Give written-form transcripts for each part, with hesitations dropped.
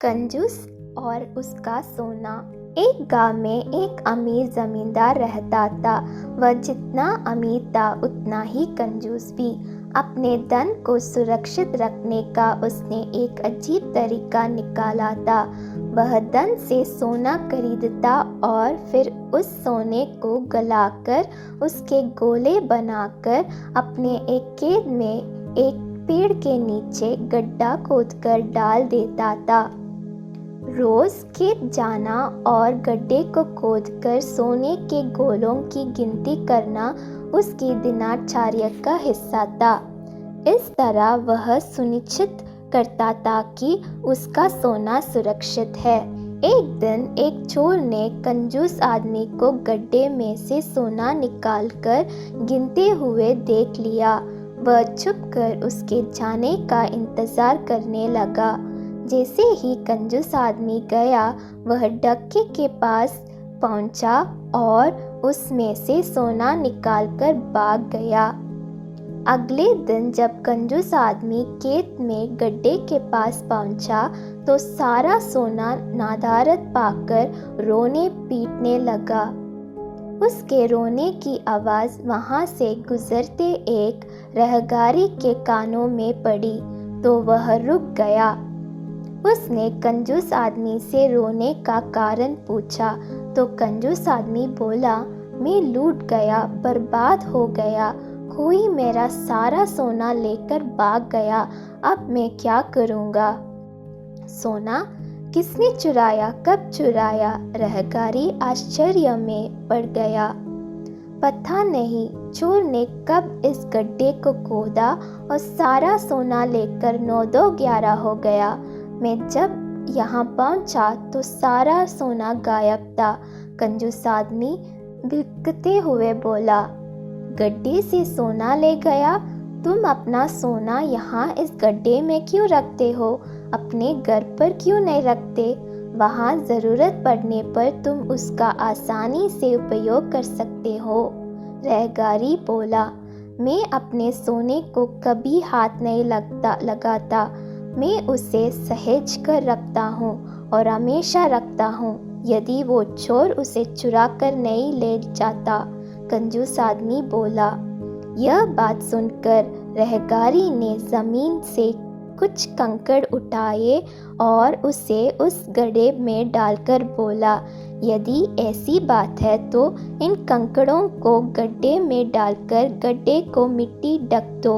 कंजूस और उसका सोना। एक गांव में एक अमीर जमींदार रहता था। वह जितना अमीर था उतना ही कंजूस भी। अपने धन को सुरक्षित रखने का उसने एक अजीब तरीका निकाला था। वह धन से सोना खरीदता और फिर उस सोने को गलाकर उसके गोले बनाकर अपने एक खेत में एक पेड़ के नीचे गड्ढा खोदकर डाल देता था। रोज खेत जाना और गड्ढे को खोदकर सोने के गोलों की गिनती करना उसकी दिनचर्या का हिस्सा था। इस तरह वह सुनिश्चित करता था कि उसका सोना सुरक्षित है। एक दिन एक चोर ने कंजूस आदमी को गड्ढे में से सोना निकालकर गिनते हुए देख लिया। वह छुपकर उसके जाने का इंतजार करने लगा। जैसे ही कंजूस आदमी गया, वह डक्के के पास पहुंचा और उसमें से सोना निकालकर भाग गया। अगले दिन जब कंजूस आदमी खेत में गड्ढे के पास पहुंचा तो सारा सोना नदारद पाकर रोने पीटने लगा। उसके रोने की आवाज़ वहां से गुजरते एक रहगारी के कानों में पड़ी तो वह रुक गया। उसने कंजूस आदमी से रोने का कारण पूछा तो कंजूस आदमी बोला, मैं लूट गया, बर्बाद हो गया, कोई मेरा सारा सोना लेकर भाग गया, अब मैं क्या करूँगा? सोना किसने चुराया, कब चुराया? रहगारी आश्चर्य में पड़ गया। पता नहीं चोर ने कब इस गड्ढे को खोदा और सारा सोना लेकर 9-2-11 हो गया। मैं जब यहाँ पहुँचा तो सारा सोना गायब था। कंजूस आदमी बिलखते हुए बोला, गड्ढे से सोना ले गया? तुम अपना सोना यहाँ इस गड्ढे में क्यों रखते हो? अपने घर पर क्यों नहीं रखते? वहाँ ज़रूरत पड़ने पर तुम उसका आसानी से उपयोग कर सकते हो। रहगारी बोला, मैं अपने सोने को कभी हाथ नहीं लगाता। मैं उसे सहेज कर रखता हूँ और हमेशा रखता हूँ। यदि वो चोर उसे चुरा कर नहीं ले जाता। कंजूस आदमी बोला। यह बात सुनकर रहगारी ने ज़मीन से कुछ कंकड़ उठाए और उसे उस गड्ढे में डालकर बोला, यदि ऐसी बात है तो इन कंकड़ों को गड्ढे में डालकर गड्ढे को मिट्टी ढक दो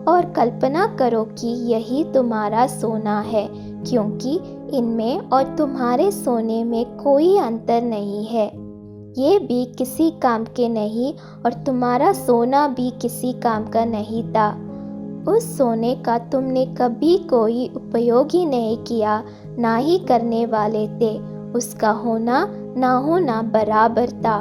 और कल्पना करो कि यही तुम्हारा सोना है, क्योंकि इनमें और तुम्हारे सोने में कोई अंतर नहीं है। ये भी किसी काम के नहीं और तुम्हारा सोना भी किसी काम का नहीं था। उस सोने का तुमने कभी कोई उपयोग ही नहीं किया, ना ही करने वाले थे। उसका होना ना होना बराबर था।